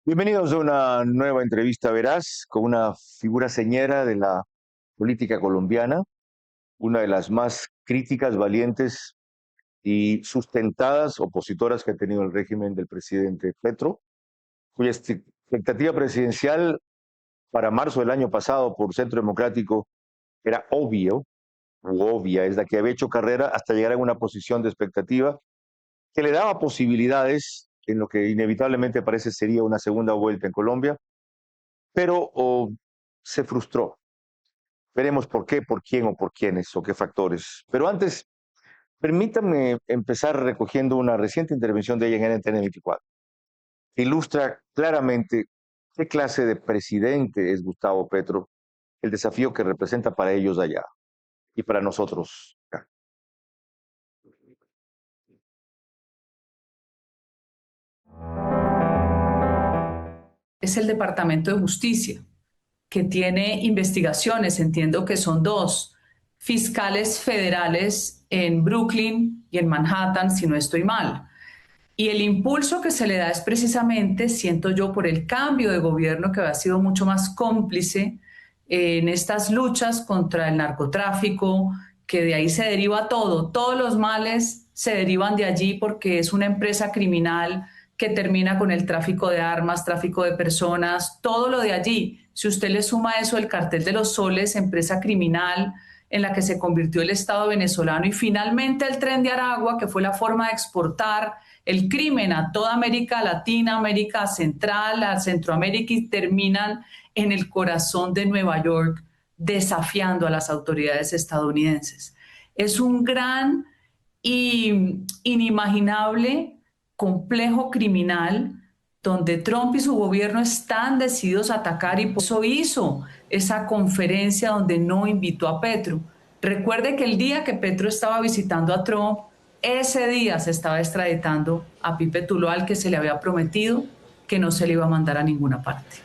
Bienvenidos a una nueva entrevista veraz con una figura señera de la política colombiana, una de las más críticas, valientes y sustentadas opositoras que ha tenido el régimen del presidente Petro, cuya expectativa presidencial para marzo del año pasado por Centro Democrático era obvia, es la que había hecho carrera hasta llegar a una posición de expectativa que le daba posibilidades en lo que inevitablemente parece sería una segunda vuelta en Colombia, pero se frustró. Veremos por qué, por quién o por quiénes o qué factores. Pero antes, permítame empezar recogiendo una reciente intervención de ella en NTN 24, que ilustra claramente qué clase de presidente es Gustavo Petro, el desafío que representa para ellos allá y para nosotros acá. Es el Departamento de Justicia, que tiene investigaciones, entiendo que son dos, fiscales federales en Brooklyn y en Manhattan, si no estoy mal. Y el impulso que se le da es precisamente, siento yo, por el cambio de gobierno que ha sido mucho más cómplice en estas luchas contra el narcotráfico, que de ahí se deriva todo. Todos los males se derivan de allí porque es una empresa criminal que termina con el tráfico de armas, tráfico de personas, todo lo de allí. Si usted le suma eso el cartel de los soles, empresa criminal en la que se convirtió el Estado venezolano, y finalmente el Tren de Aragua, que fue la forma de exportar el crimen a toda América Latina, América Central, a Centroamérica, y terminan en el corazón de Nueva York desafiando a las autoridades estadounidenses. Es un gran y inimaginable complejo criminal donde Trump y su gobierno están decididos a atacar, y por eso hizo esa conferencia donde no invitó a Petro. Recuerde que el día que Petro estaba visitando a Trump, ese día se estaba extraditando a Pipe Tuluá, al que se le había prometido que no se le iba a mandar a ninguna parte.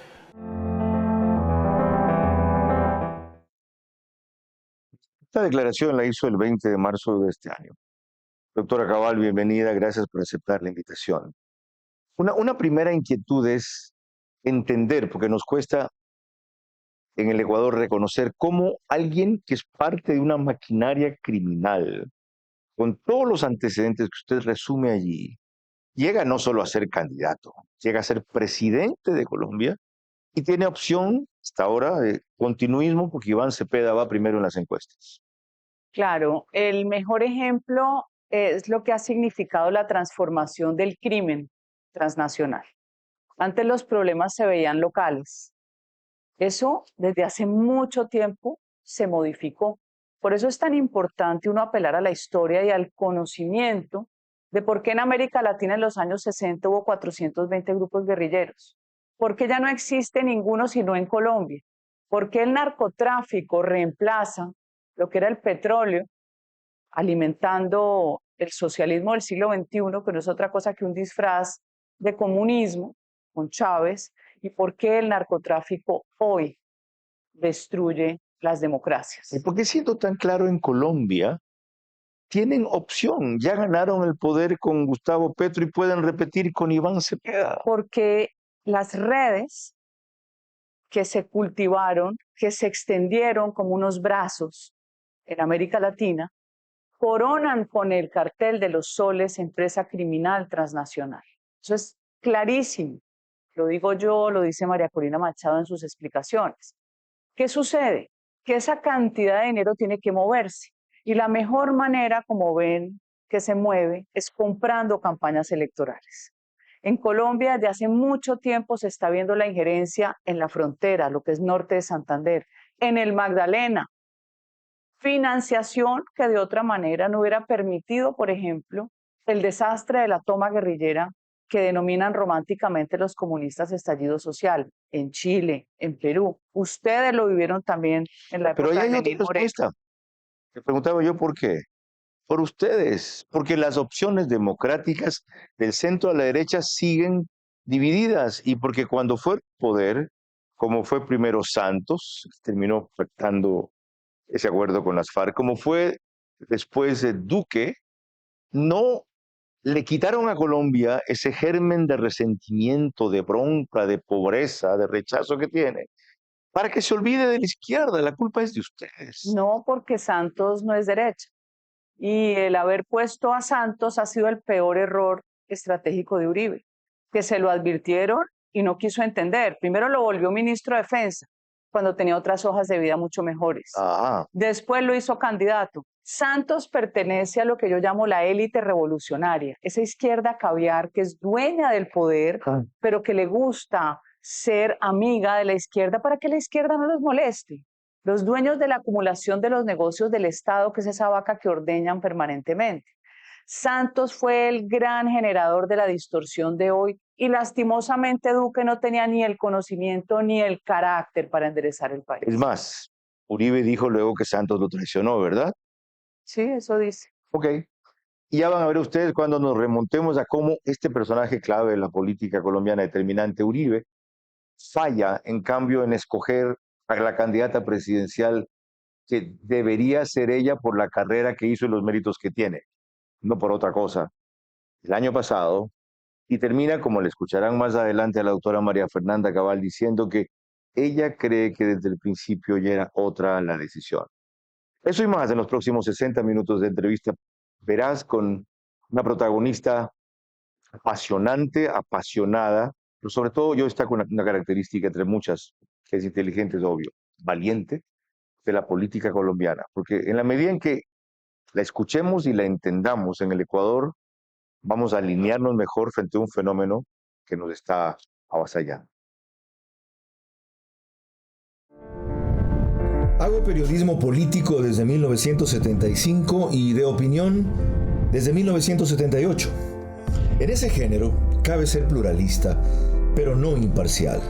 Esta declaración la hizo el 20 de marzo de este año. Doctora Cabal, bienvenida, gracias por aceptar la invitación. Una primera inquietud es entender, porque nos cuesta en el Ecuador reconocer cómo alguien que es parte de una maquinaria criminal, con todos los antecedentes que usted resume allí, llega no solo a ser candidato, llega a ser presidente de Colombia y tiene opción hasta ahora de continuismo porque Iván Cepeda va primero en las encuestas. Claro, el mejor ejemplo es lo que ha significado la transformación del crimen transnacional. Antes los problemas se veían locales. Eso desde hace mucho tiempo se modificó. Por eso es tan importante uno apelar a la historia y al conocimiento de por qué en América Latina en los años 60 hubo 420 grupos guerrilleros. ¿Por qué ya no existe ninguno sino en Colombia? ¿Por qué el narcotráfico reemplaza lo que era el petróleo, alimentando el socialismo del siglo XXI, que no es otra cosa que un disfraz de comunismo con Chávez? ¿Y por qué el narcotráfico hoy destruye las democracias? ¿Y por qué siendo tan claro en Colombia? Tienen opción, ya ganaron el poder con Gustavo Petro y pueden repetir con Iván Cepeda. Porque las redes que se cultivaron, que se extendieron como unos brazos en América Latina, coronan con el cartel de los soles empresa criminal transnacional. Eso es clarísimo. Lo digo yo, lo dice María Corina Machado en sus explicaciones. ¿Qué sucede? Que esa cantidad de dinero tiene que moverse. Y la mejor manera, como ven, que se mueve es comprando campañas electorales. En Colombia, desde hace mucho tiempo se está viendo la injerencia en la frontera, lo que es norte de Santander, en el Magdalena. Financiación que de otra manera no hubiera permitido, por ejemplo, el desastre de la toma guerrillera que denominan románticamente los comunistas estallido social, en Chile, en Perú. Ustedes lo vivieron también en la Pero ahí época de hay otra Lenín Moreno. respuesta. Me preguntaba yo por qué. Por ustedes, porque las opciones democráticas del centro a la derecha siguen divididas y porque cuando fue el poder, como fue primero Santos, terminó pactando ese acuerdo con las FARC, como fue después de Duque, no le quitaron a Colombia ese germen de resentimiento, de bronca, de pobreza, de rechazo que tiene, para que se olvide de la izquierda. La culpa es de ustedes. No, porque Santos no es derecha. Y el haber puesto a Santos ha sido el peor error estratégico de Uribe, que se lo advirtieron y no quiso entender. Primero lo volvió ministro de Defensa, cuando tenía otras hojas de vida mucho mejores. Ah, Después lo hizo candidato. Santos pertenece a lo que yo llamo la élite revolucionaria, esa izquierda caviar que es dueña del poder, pero que le gusta ser amiga de la izquierda para que la izquierda no los moleste. Los dueños de la acumulación de los negocios del Estado, que es esa vaca que ordeñan permanentemente. Santos fue el gran generador de la distorsión de hoy y lastimosamente Duque no tenía ni el conocimiento ni el carácter para enderezar el país. es más, Uribe dijo luego que Santos lo traicionó, ¿verdad? Sí, eso dice. Ok. Y ya van a ver ustedes cuando nos remontemos a cómo este personaje clave de la política colombiana determinante, Uribe, falla en cambio en escoger a la candidata presidencial que debería ser ella por la carrera que hizo y los méritos que tiene, no por otra cosa. El año pasado, y termina, como le escucharán más adelante a la doctora María Fernanda Cabal, diciendo que ella cree que desde el principio ya era otra la decisión. Eso y más en los próximos 60 minutos de entrevista. Verás con una protagonista apasionante, apasionada, pero sobre todo yo destaco una característica entre muchas, que es inteligente, es obvio, valiente, de la política colombiana. Porque en la medida en que la escuchemos y la entendamos en el Ecuador, vamos a alinearnos mejor frente a un fenómeno que nos está avasallando. Hago periodismo político desde 1975 y de opinión desde 1978. En ese género cabe ser pluralista, pero no imparcial.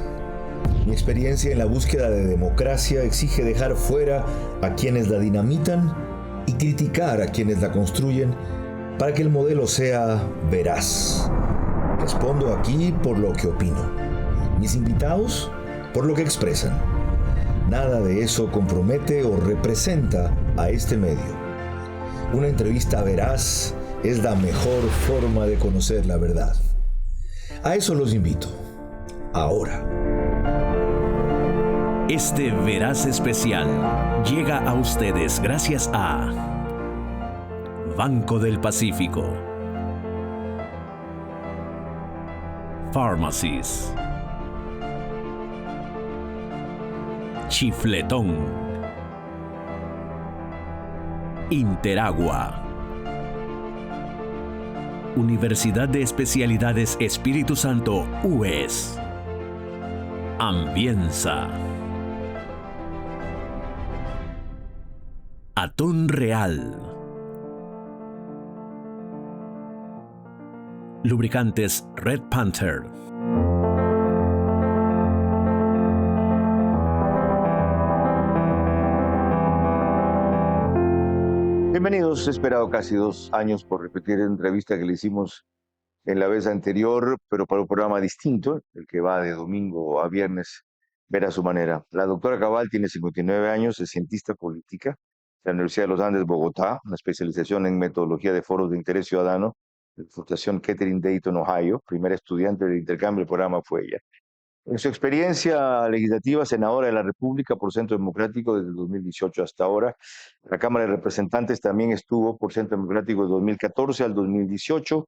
Mi experiencia en la búsqueda de democracia exige dejar fuera a quienes la dinamitan y criticar a quienes la construyen para que el modelo sea veraz. Respondo aquí por lo que opino. Mis invitados por lo que expresan. Nada de eso compromete o representa a este medio. Una entrevista veraz es la mejor forma de conocer la verdad. A eso los invito. Ahora. Este Veraz Especial llega a ustedes gracias a Banco del Pacífico, Pharmacies, Chifletón, Interagua, Universidad de Especialidades Espíritu Santo, UES, Ambienza, Atún Real, Lubricantes Red Panther, Bienvenidos, he esperado casi 2 años por repetir la entrevista que le hicimos en la vez anterior, pero para un programa distinto, el que va de domingo a viernes, ver a su manera. La doctora Cabal tiene 59 años, es cientista política de la Universidad de los Andes, Bogotá, una especialización en metodología de foros de interés ciudadano, de la Fundación Kettering Dayton, Ohio. Primera estudiante del intercambio del programa fue ella. En su experiencia legislativa, senadora de la República por Centro Democrático desde el 2018 hasta ahora. La Cámara de Representantes también estuvo por Centro Democrático de 2014 al 2018.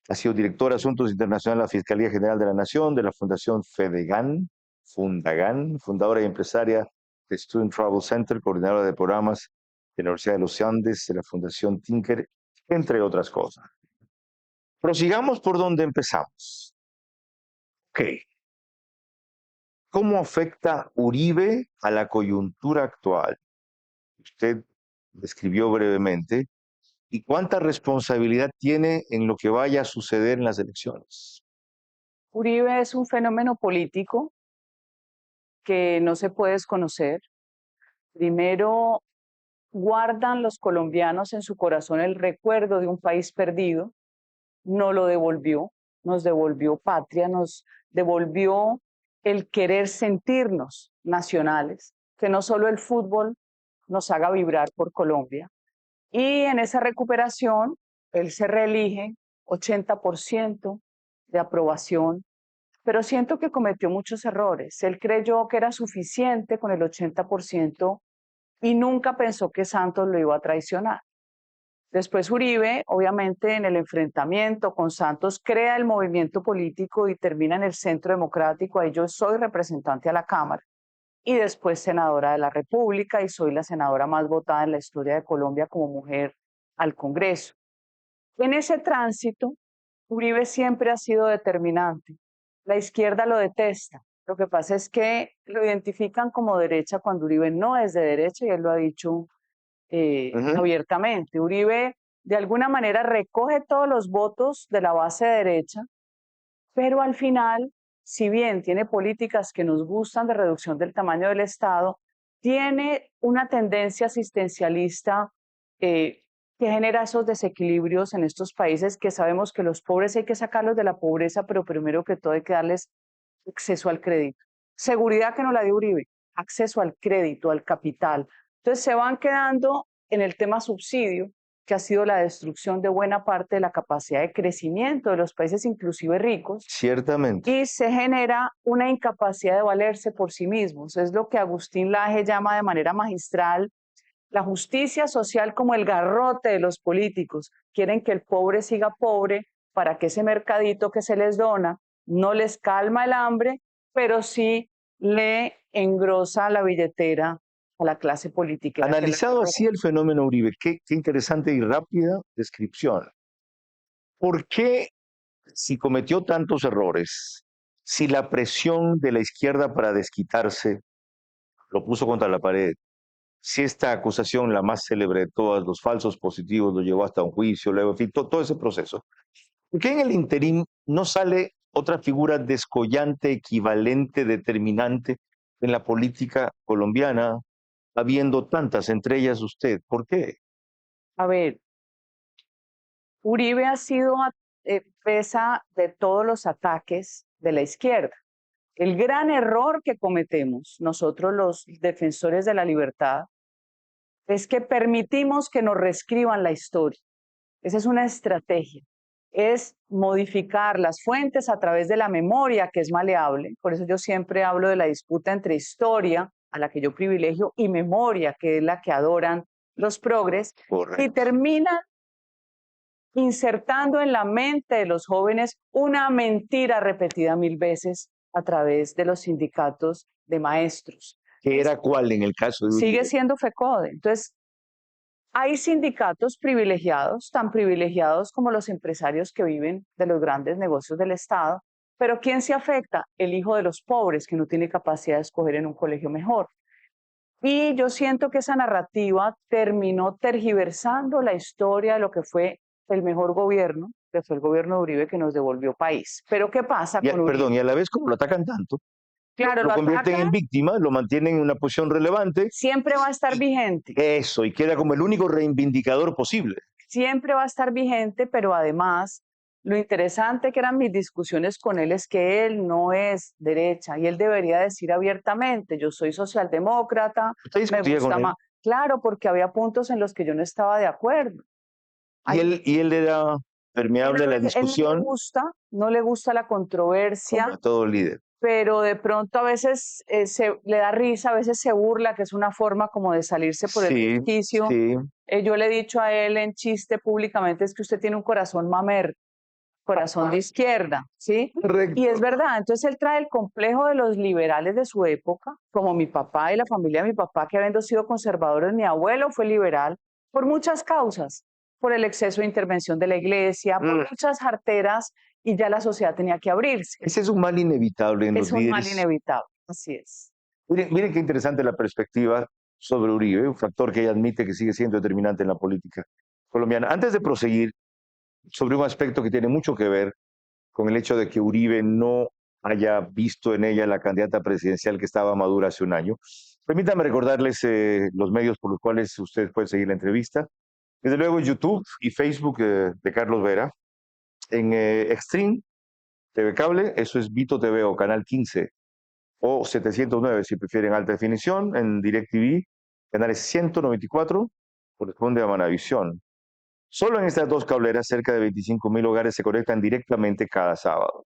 Ha sido directora de Asuntos Internacionales de la Fiscalía General de la Nación, de la Fundación Fundagan, fundadora y empresaria de Student Travel Center, coordinadora de programas de la Universidad de los Andes, de la Fundación Tinker, entre otras cosas. Prosigamos por donde empezamos. Ok. ¿Cómo afecta Uribe a la coyuntura actual? Usted describió brevemente. ¿Y cuánta responsabilidad tiene en lo que vaya a suceder en las elecciones? Uribe es un fenómeno político que no se puede desconocer. Primero, guardan los colombianos en su corazón el recuerdo de un país perdido, no lo devolvió, nos devolvió patria, nos devolvió el querer sentirnos nacionales, que no solo el fútbol nos haga vibrar por Colombia. Y en esa recuperación, él se reelige 80% de aprobación, pero siento que cometió muchos errores. Él creyó que era suficiente con el 80% y nunca pensó que Santos lo iba a traicionar. Después Uribe, obviamente en el enfrentamiento con Santos, crea el movimiento político y termina en el Centro Democrático. Ahí yo soy representante a la Cámara y después senadora de la República y soy la senadora más votada en la historia de Colombia como mujer al Congreso. En ese tránsito, Uribe siempre ha sido determinante. La izquierda lo detesta. Lo que pasa es que lo identifican como derecha cuando Uribe no es de derecha y él lo ha dicho abiertamente. Uribe de alguna manera recoge todos los votos de la base derecha, pero al final, si bien tiene políticas que nos gustan de reducción del tamaño del Estado, tiene una tendencia asistencialista que genera esos desequilibrios en estos países que sabemos que los pobres hay que sacarlos de la pobreza, pero primero que todo hay que darles acceso al crédito. Seguridad que no la dio Uribe, acceso al crédito, al capital. Entonces se van quedando en el tema subsidio, que ha sido la destrucción de buena parte de la capacidad de crecimiento de los países, inclusive ricos. Ciertamente. Y se genera una incapacidad de valerse por sí mismos. Es lo que Agustín Laje llama de manera magistral la justicia social como el garrote de los políticos. Quieren que el pobre siga pobre para que ese mercadito que se les dona no les calma el hambre, pero sí le engrosa la billetera a la clase política. Analizado así el fenómeno Uribe, qué interesante y rápida descripción. ¿Por qué, si cometió tantos errores, si la presión de la izquierda para desquitarse lo puso contra la pared, si esta acusación, la más célebre de todas, los falsos positivos, lo llevó hasta un juicio, luego, en fin, todo ese proceso, ¿por qué en el interín no sale otra figura descollante, equivalente, determinante en la política colombiana, habiendo tantas, entre ellas usted? ¿Por qué? A ver, Uribe ha sido presa de todos los ataques de la izquierda. El gran error que cometemos nosotros los defensores de la libertad es que permitimos que nos reescriban la historia. Esa es una estrategia. Es modificar las fuentes a través de la memoria, que es maleable. Por eso yo siempre hablo de la disputa entre historia, a la que yo privilegio, y memoria, que es la que adoran los progres. Correcto. Y terminan insertando en la mente de los jóvenes una mentira repetida 1000 veces a través de los sindicatos de maestros. ¿Qué era cuál en el caso de Uribe? Sigue siendo FECODE. Entonces, hay sindicatos privilegiados, tan privilegiados como los empresarios que viven de los grandes negocios del Estado, pero ¿quién se afecta? El hijo de los pobres, que no tiene capacidad de escoger en un colegio mejor. Y yo siento que esa narrativa terminó tergiversando la historia de lo que fue el mejor gobierno, que fue el gobierno de Uribe, que nos devolvió país. Pero ¿qué pasa con Uribe? Perdón, y a la vez como lo atacan tanto, Claro, lo convierten atacan, en víctima, lo mantienen en una posición relevante. siempre va a estar vigente. Eso, y queda como el único reivindicador posible. Siempre va a estar vigente, pero además lo interesante que eran mis discusiones con él es que él no es derecha y él debería decir abiertamente, yo soy socialdemócrata, ¿Usted me discutía gusta con él? más. Claro, porque había puntos en los que yo no estaba de acuerdo. Y él era permeable a la Él no discusión, no le gusta la controversia, como a todo líder. pero de pronto a veces le da risa, a veces se burla, que es una forma como de salirse por el Sí, resquicio. sí. Yo le he dicho a él en chiste públicamente, es que usted tiene un corazón mamer, corazón de izquierda, ¿sí? Correcto. Y es verdad, entonces él trae el complejo de los liberales de su época, como mi papá y la familia de mi papá, que habiendo sido conservadores, mi abuelo fue liberal, por muchas causas, por el exceso de intervención de la iglesia, por muchas jarteras, y ya la sociedad tenía que abrirse. Ese es un mal inevitable en los Es un mal líderes. inevitable, así es. Miren qué interesante la perspectiva sobre Uribe, un factor que ella admite que sigue siendo determinante en la política colombiana. Antes de proseguir sobre un aspecto que tiene mucho que ver con el hecho de que Uribe no haya visto en ella la candidata presidencial que estaba madura hace un año, permítanme recordarles los medios por los cuales ustedes pueden seguir la entrevista. Desde luego YouTube y Facebook de Carlos Vera, en Extreme TV Cable, eso es Vito TV o Canal 15 o 709 si prefieren alta definición, en DirecTV, canales 194, corresponde a Manavisión. Solo en estas dos cableras, cerca de 25.000 hogares se conectan directamente cada sábado.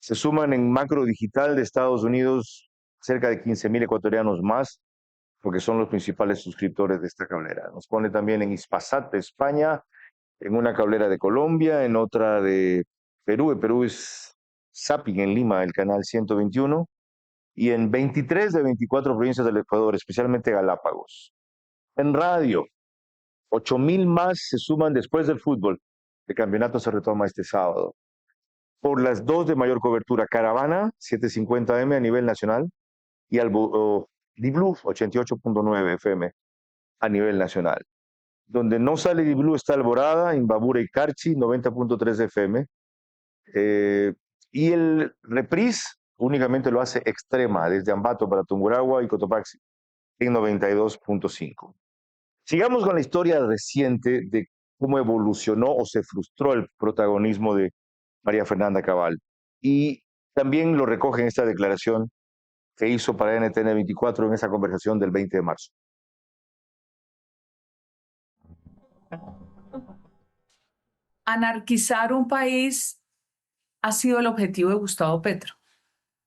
Se suman en macro digital de Estados Unidos cerca de 15.000 ecuatorianos más, porque son los principales suscriptores de esta cablera. Nos pone también en Hispasat de España, en una cablera de Colombia, en otra de Perú. En Perú es Zapping en Lima, el canal 121, y en 23 de 24 provincias del Ecuador, especialmente Galápagos. En radio, 8.000 más se suman después del fútbol. El campeonato se retoma este sábado. Por las dos de mayor cobertura, Caravana, 750M a nivel nacional, y Di-Blue, 88.9 FM a nivel nacional. Donde no sale Di-Blue está Alborada, Imbabura y Carchi, 90.3 FM. Y el Reprise únicamente lo hace Extrema, desde Ambato para Tungurahua y Cotopaxi, en 92.5. Sigamos con la historia reciente de cómo evolucionó o se frustró el protagonismo de María Fernanda Cabal. Y también lo recoge en esta declaración que hizo para NTN 24 en esa conversación del 20 de marzo. Anarquizar un país ha sido el objetivo de Gustavo Petro.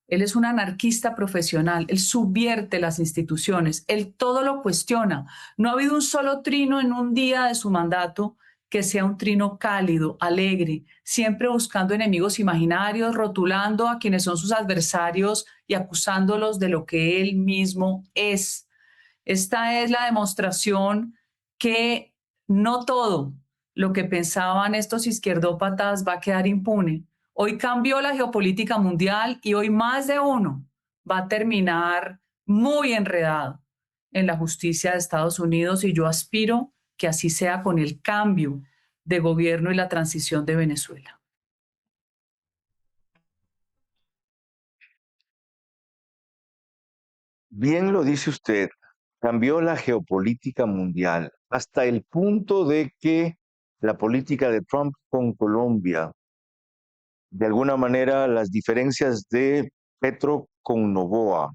Él es un anarquista profesional, él subvierte las instituciones, él todo lo cuestiona. No ha habido un solo trino en un día de su mandato que sea un trino cálido, alegre, siempre buscando enemigos imaginarios, rotulando a quienes son sus adversarios y acusándolos de lo que él mismo es. Esta es la demostración que no todo lo que pensaban estos izquierdópatas va a quedar impune. Hoy cambió la geopolítica mundial y hoy más de uno va a terminar muy enredado en la justicia de Estados Unidos, y yo aspiro que así sea con el cambio de gobierno y la transición de Venezuela. Bien lo dice usted, cambió la geopolítica mundial hasta el punto de que la política de Trump con Colombia, de alguna manera las diferencias de Petro con Noboa,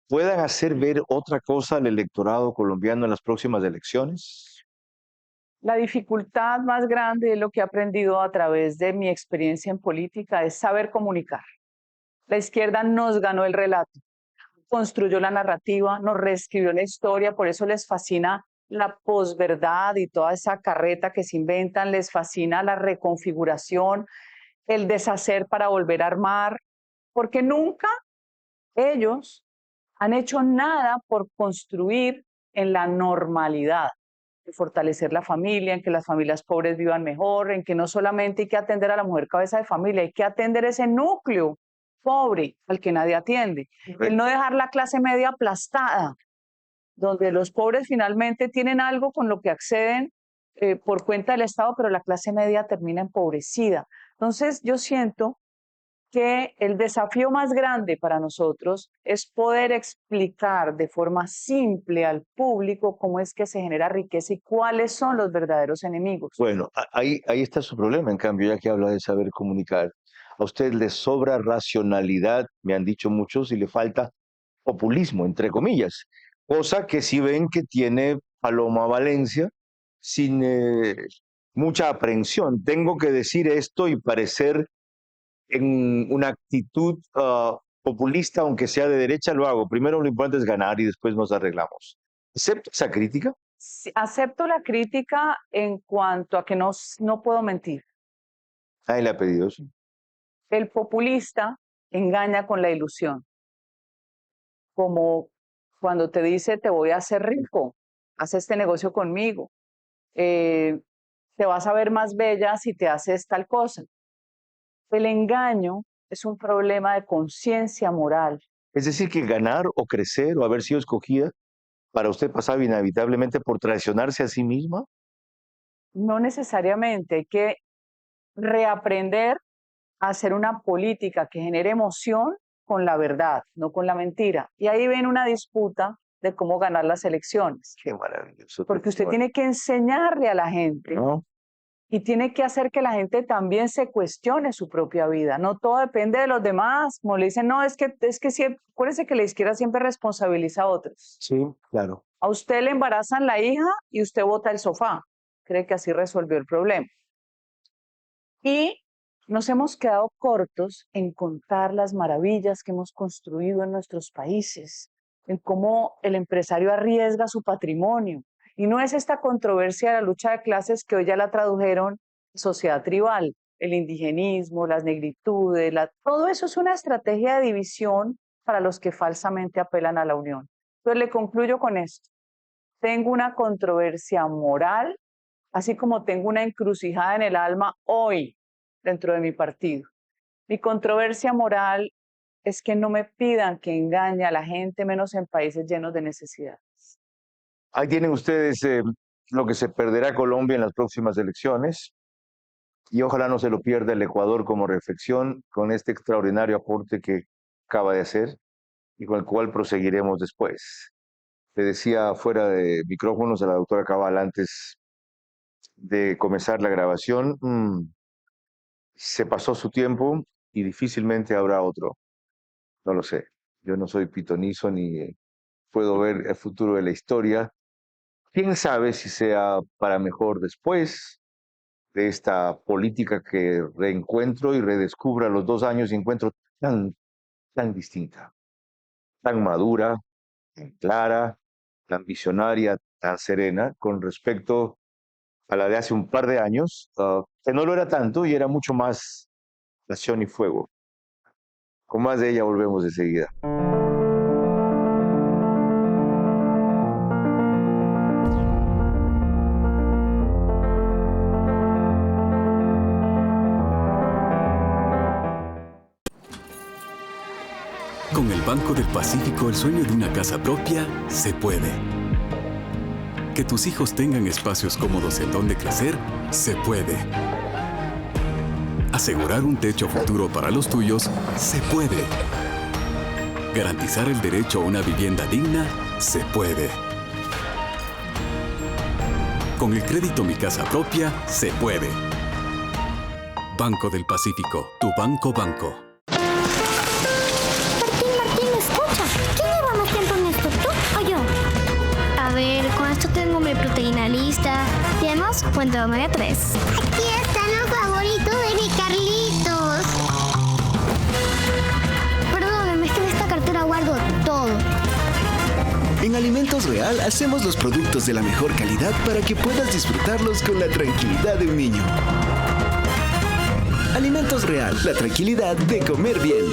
puedan hacer ver otra cosa al electorado colombiano en las próximas elecciones? La dificultad más grande de lo que he aprendido a través de mi experiencia en política es saber comunicar. La izquierda nos ganó el relato, construyó la narrativa, nos reescribió la historia, por eso les fascina la posverdad y toda esa carreta que se inventan, les fascina la reconfiguración, el deshacer para volver a armar, porque nunca ellos han hecho nada por construir en la normalidad, en fortalecer la familia, en que las familias pobres vivan mejor, en que no solamente hay que atender a la mujer cabeza de familia, hay que atender ese núcleo pobre al que nadie atiende. El no dejar la clase media aplastada, donde los pobres finalmente tienen algo con lo que acceden por cuenta del Estado, pero la clase media termina empobrecida. Entonces yo siento que el desafío más grande para nosotros es poder explicar de forma simple al público cómo es que se genera riqueza y cuáles son los verdaderos enemigos. Bueno, ahí está su problema, en cambio, ya que habla de saber comunicar. A usted le sobra racionalidad, me han dicho muchos, y le falta populismo, entre comillas, cosa que sí ven que tiene Paloma Valencia sin mucha aprehensión. Tengo que decir esto y parecer en una actitud populista, aunque sea de derecha, lo hago. Primero lo importante es ganar y después nos arreglamos. ¿Acepto esa crítica? Sí, acepto la crítica en cuanto a que no puedo mentir. Nadie le ha pedido eso. El populista engaña con la ilusión, como cuando te dice te voy a hacer rico, haz este negocio conmigo, te vas a ver más bella si te haces tal cosa. El engaño es un problema de conciencia moral. Es decir, que ganar o crecer o haber sido escogida para usted pasaba inevitablemente por traicionarse a sí misma. No necesariamente, hay que reaprender a hacer una política que genere emoción con la verdad, no con la mentira. Y ahí ven una disputa de cómo ganar las elecciones. Qué maravilloso. Porque usted tiene que enseñarle a la gente, ¿no? Y tiene que hacer que la gente también se cuestione su propia vida. No todo depende de los demás. Como le dicen, no, es que siempre, acuérdense que la izquierda siempre responsabiliza a otros. Sí, claro. A usted le embarazan la hija y usted bota el sofá. cree que así resolvió el problema. Y nos hemos quedado cortos en contar las maravillas que hemos construido en nuestros países, en cómo el empresario arriesga su patrimonio. Y no es esta controversia de la lucha de clases que hoy ya la tradujeron sociedad tribal, el indigenismo, las negritudes, todo eso es una estrategia de división para los que falsamente apelan a la unión. Entonces le concluyo con esto. Tengo una controversia moral, así como tengo una encrucijada en el alma hoy dentro de mi partido. Mi controversia moral es que no me pidan que engañe a la gente, menos en países llenos de necesidades. Ahí tienen ustedes lo que se perderá Colombia en las próximas elecciones y ojalá no se lo pierda el Ecuador como reflexión con este extraordinario aporte que acaba de hacer y con el cual proseguiremos después. Le decía fuera de micrófonos a la doctora Cabal antes de comenzar la grabación, se pasó su tiempo y difícilmente habrá otro. No lo sé. Yo no soy pitonizo ni puedo ver el futuro de la historia. ¿Quién sabe si sea para mejor después de esta política que reencuentro y redescubro a los 2 años y encuentro tan distinta, tan madura, tan clara, tan visionaria, tan serena con respecto a la de hace un par de años, que no lo era tanto y era mucho más pasión y fuego. Con más de ella volvemos de seguida. Con el Banco del Pacífico, el sueño de una casa propia se puede. Que tus hijos tengan espacios cómodos en donde crecer, se puede. Asegurar un techo futuro para los tuyos, se puede. Garantizar el derecho a una vivienda digna, se puede. Con el crédito Mi Casa Propia, se puede. Banco del Pacífico, tu banco. Martín, escucha. ¿Quién lleva más tiempo en esto, tú o yo? A ver, con esto tengo mi proteína lista. ¿Tienes? Cuento omega 3. Aquí están los favoritos de mi Carlitos. Perdónenme, es que en esta cartera guardo todo. En Alimentos Real hacemos los productos de la mejor calidad para que puedas disfrutarlos con la tranquilidad de un niño. Alimentos Real, la tranquilidad de comer bien.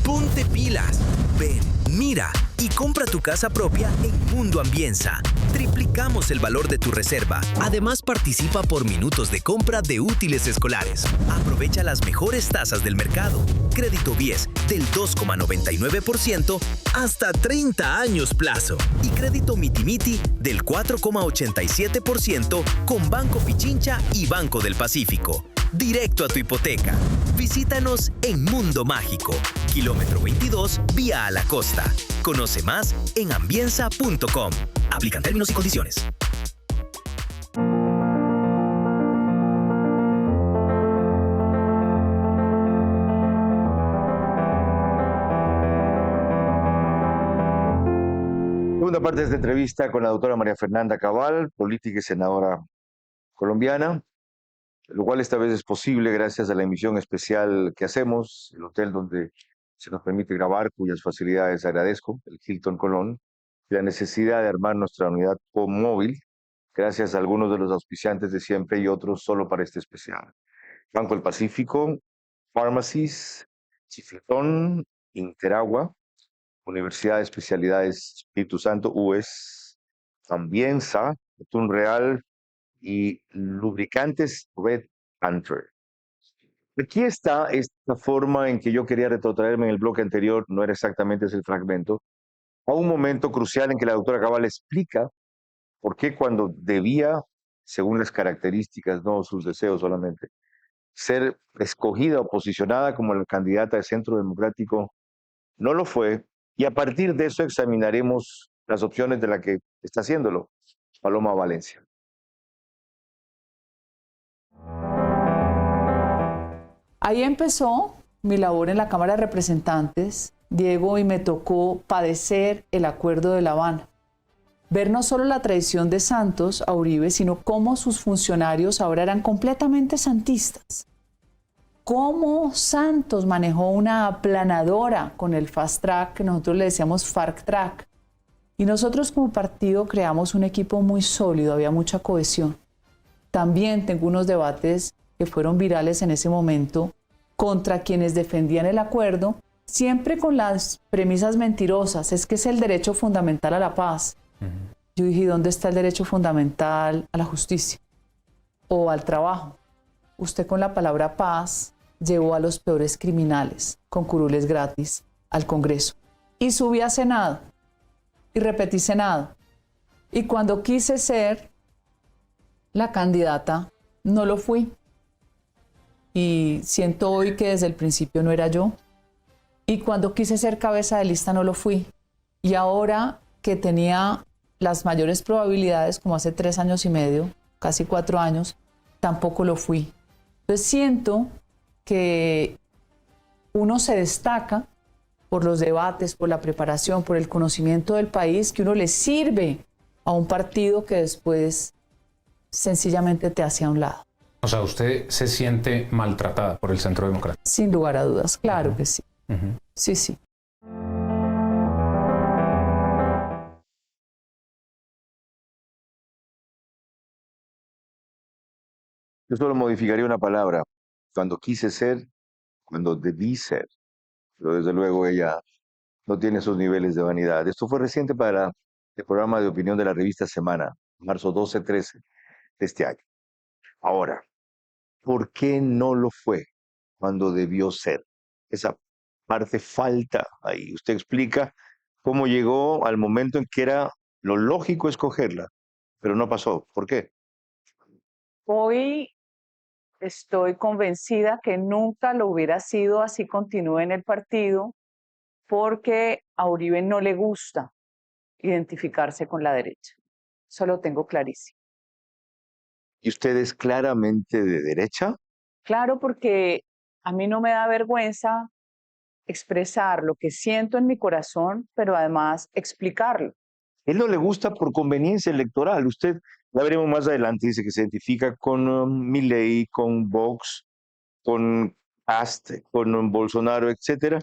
Ponte pilas, ven, mira y compra tu casa propia en Mundo Ambienza. Triplicamos el valor de tu reserva. Además, participa por minutos de compra de útiles escolares. Aprovecha las mejores tasas del mercado. Crédito BIES del 2,99% hasta 30 años plazo. Y crédito Miti del 4,87% con Banco Pichincha y Banco del Pacífico. Directo a tu hipoteca. Visítanos en Mundo Mágico, kilómetro 22, vía a la costa. Conoce más en ambienza.com. Aplican términos y condiciones. Segunda parte de esta entrevista con la doctora María Fernanda Cabal, política y senadora colombiana, lo cual esta vez es posible gracias a la emisión especial que hacemos, el hotel donde se nos permite grabar, cuyas facilidades agradezco, el Hilton Colón, y la necesidad de armar nuestra unidad móvil, gracias a algunos de los auspiciantes de siempre y otros solo para este especial. Banco del Pacífico, Pharmacies, Chifletón, Interagua, Universidad de Especialidades Espíritu Santo, UES, Ambienza, Atún Real y Lubricantes Red Panther. Aquí está esta forma en que yo quería retrotraerme en el bloque anterior, no era exactamente ese el fragmento, a un momento crucial en que la doctora Cabal explica por qué cuando debía, según las características, no sus deseos solamente, ser escogida o posicionada como la candidata de Centro Democrático, no lo fue, y a partir de eso examinaremos las opciones de la que está haciéndolo, Paloma Valencia. Ahí empezó mi labor en la Cámara de Representantes, Diego, y me tocó padecer el Acuerdo de La Habana. Ver no solo la traición de Santos a Uribe, sino cómo sus funcionarios ahora eran completamente santistas. Cómo Santos manejó una aplanadora con el fast track, que nosotros le decíamos FARC track. Y nosotros como partido creamos un equipo muy sólido, había mucha cohesión. También tengo unos debates que fueron virales en ese momento contra quienes defendían el acuerdo, siempre con las premisas mentirosas, es que es el derecho fundamental a la paz. Yo dije, ¿dónde está el derecho fundamental a la justicia o al trabajo? Usted con la palabra paz llevó a los peores criminales con curules gratis al Congreso. Y subí a Senado y repetí Senado. Y cuando quise ser la candidata, no lo fui. Y siento hoy que desde el principio no era yo. Y cuando quise ser cabeza de lista, no lo fui. Y ahora que tenía las mayores probabilidades, como hace 3 años y medio, casi 4 años, tampoco lo fui. Entonces siento que uno se destaca por los debates, por la preparación, por el conocimiento del país, que uno le sirve a un partido que después sencillamente te hace a un lado. O sea, ¿usted se siente maltratada por el Centro Democrático? Sin lugar a dudas, claro que sí. Sí, sí. Yo solo modificaría una palabra. Cuando quise ser, cuando debí ser. Pero desde luego ella no tiene esos niveles de vanidad. Esto fue reciente para el programa de opinión de la revista Semana, marzo 12-13 de este año. Ahora, ¿por qué no lo fue cuando debió ser? Esa parte falta ahí. Usted explica cómo llegó al momento en que era lo lógico escogerla, pero no pasó. ¿Por qué? Hoy estoy convencida que nunca lo hubiera sido así continúe en el partido, porque a Uribe no le gusta identificarse con la derecha. Eso lo tengo clarísimo. ¿Y usted es claramente de derecha? Claro, porque a mí no me da vergüenza expresar lo que siento en mi corazón, pero además explicarlo. Él no le gusta por conveniencia electoral. Usted, ya veremos más adelante, dice que se identifica con Milei, con Vox, con Cast, con Bolsonaro, etcétera.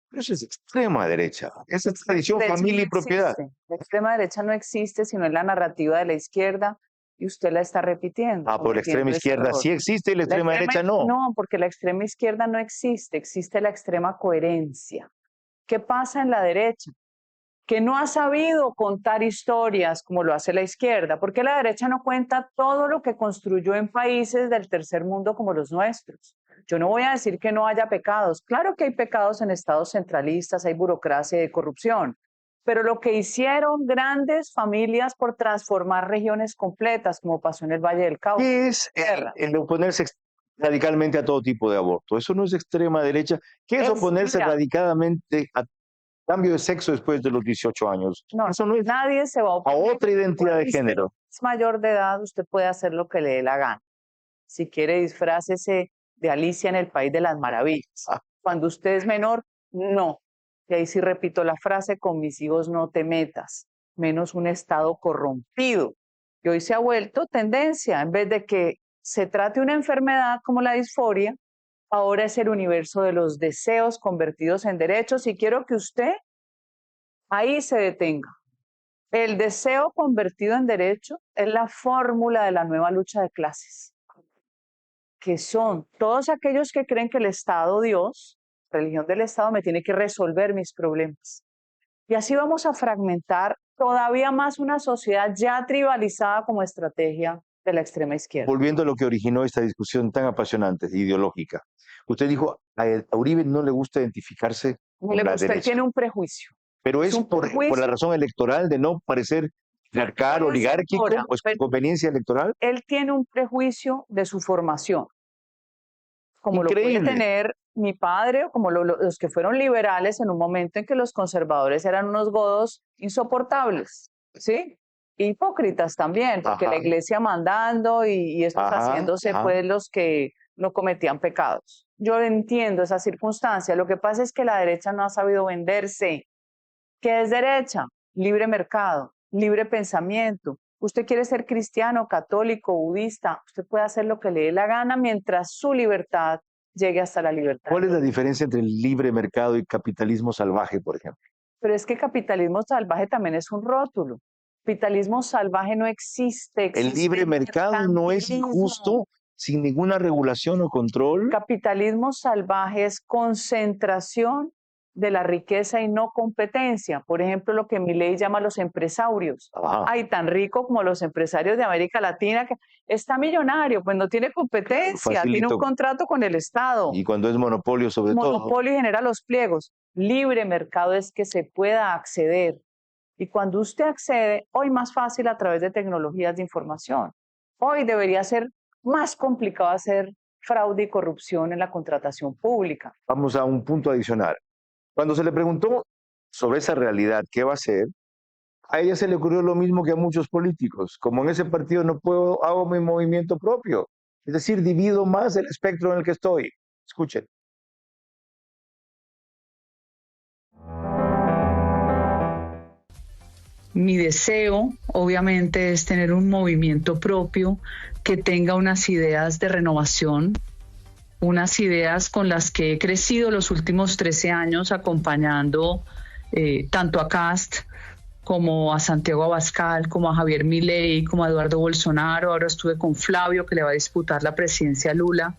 Pero eso es extrema derecha. Esa es tradición, familia y propiedad. La extrema derecha no existe, sino en la narrativa de la izquierda, y usted la está repitiendo. Ah, por la extrema izquierda sí existe y la extrema derecha no. No, porque la extrema izquierda no existe, existe la extrema coherencia. ¿Qué pasa en la derecha? Que no ha sabido contar historias como lo hace la izquierda, porque la derecha no cuenta todo lo que construyó en países del tercer mundo como los nuestros. Yo no voy a decir que no haya pecados. Claro que hay pecados en estados centralistas, hay burocracia y corrupción, pero lo que hicieron grandes familias por transformar regiones completas, como pasó en el Valle del Cauca. ¿Qué es el oponerse radicalmente a todo tipo de aborto? Eso no es extrema derecha. ¿Qué es oponerse radicalmente a cambio de sexo después de los 18 años? No, eso no es nadie se va a oponer. A otra identidad de género. Si es mayor de edad, usted puede hacer lo que le dé la gana. Si quiere, disfrácese de Alicia en el País de las Maravillas. Cuando usted es menor, no. Y ahí sí repito la frase, con mis hijos no te metas, menos un estado corrompido. Y hoy se ha vuelto tendencia, en vez de que se trate una enfermedad como la disforia, ahora es el universo de los deseos convertidos en derechos, y quiero que usted ahí se detenga. El deseo convertido en derecho es la fórmula de la nueva lucha de clases, que son todos aquellos que creen que el Estado Dios, religión del Estado, me tiene que resolver mis problemas. Y así vamos a fragmentar todavía más una sociedad ya tribalizada como estrategia de la extrema izquierda. Volviendo a lo que originó esta discusión tan apasionante, ideológica. Usted dijo, a Uribe no le gusta identificarse con la Usted derecha, tiene un prejuicio. pero Es es un por la prejuicio. razón electoral de no parecer patriarcal, oligárquico, Ahora, o es por conveniencia electoral. él tiene un prejuicio de su formación, como lo puede Increíble. tener mi padre o como los que fueron liberales en un momento en que los conservadores eran unos godos insoportables, ¿sí? Hipócritas también, porque Ajá. la iglesia mandando y estos Ajá, haciéndose ajá. pues los que no cometían pecados. Yo entiendo esa circunstancia. Lo que pasa es que la derecha no ha sabido venderse. ¿Qué es derecha? Libre mercado, libre pensamiento. Usted quiere ser cristiano, católico, budista, usted puede hacer lo que le dé la gana mientras su libertad llegue hasta la libertad. ¿Cuál es la diferencia entre el libre mercado y capitalismo salvaje, por ejemplo? Pero es que capitalismo salvaje también es un rótulo. Capitalismo salvaje no existe. El libre mercado no es injusto sin ninguna regulación o control. Capitalismo salvaje es concentración de la riqueza y no competencia. Por ejemplo, lo que Milei llama los empresarios. Ajá. Ay, tan rico como los empresarios de América Latina, que está millonario, pues no tiene competencia, tiene Facilito. un contrato con el Estado. Y cuando es monopolio, sobre todo. Monopolio genera los pliegos. Libre mercado es que se pueda acceder. Y cuando usted accede, hoy más fácil a través de tecnologías de información. Hoy debería ser más complicado hacer fraude y corrupción en la contratación pública. Vamos a un punto adicional. Cuando se le preguntó sobre esa realidad, ¿qué va a hacer? A ella se le ocurrió lo mismo que a muchos políticos. Como en ese partido no puedo, hago mi movimiento propio. Es decir, divido más el espectro en el que estoy. Escuchen. Mi deseo, obviamente, es tener un movimiento propio que tenga unas ideas de renovación, unas ideas con las que he crecido los últimos 13 años acompañando tanto a Cast como a Santiago Abascal, como a Javier Milei, como a Eduardo Bolsonaro. Ahora estuve con Flavio, que le va a disputar la presidencia a Lula.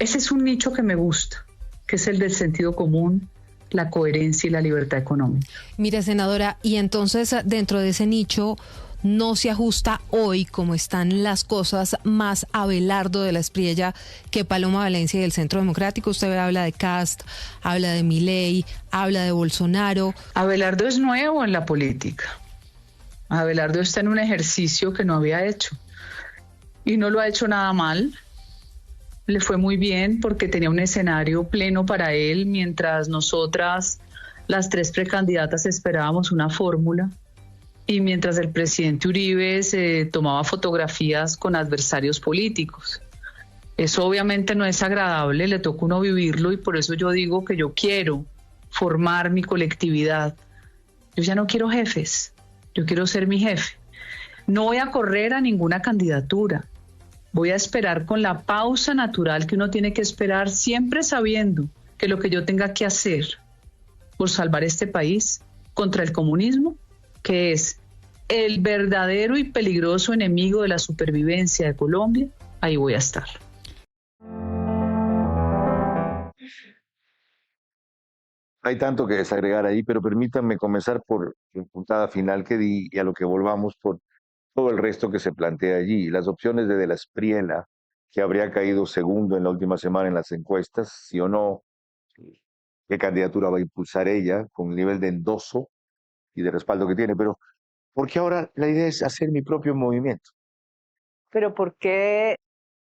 Ese es un nicho que me gusta, que es el del sentido común, la coherencia y la libertad económica. Mire, senadora, y entonces dentro de ese nicho no se ajusta hoy, como están las cosas, más Abelardo de la Espriella que Paloma Valencia y el Centro Democrático. Usted habla de Cast, habla de Milei, habla de Bolsonaro. Abelardo es nuevo en la política. Abelardo está en un ejercicio que no había hecho y no lo ha hecho nada mal. Le fue muy bien porque tenía un escenario pleno para él, mientras nosotras, las 3 precandidatas, esperábamos una fórmula y mientras el presidente Uribe se tomaba fotografías con adversarios políticos. Eso obviamente no es agradable, le toca a uno vivirlo y por eso yo digo que yo quiero formar mi colectividad. Yo ya no quiero jefes, yo quiero ser mi jefe. No voy a correr a ninguna candidatura. Voy a esperar con la pausa natural que uno tiene que esperar, siempre sabiendo que lo que yo tenga que hacer por salvar este país contra el comunismo, que es el verdadero y peligroso enemigo de la supervivencia de Colombia, ahí voy a estar. Hay tanto que desagregar ahí, pero permítanme comenzar por la puntada final que di y a lo que volvamos por todo el resto que se plantea allí. Las opciones de la Espriella, que habría caído segundo en la última semana en las encuestas, sí o no, qué candidatura va a impulsar ella, con el nivel de endoso y de respaldo que tiene, pero ¿por qué ahora la idea es hacer mi propio movimiento? ¿Pero por qué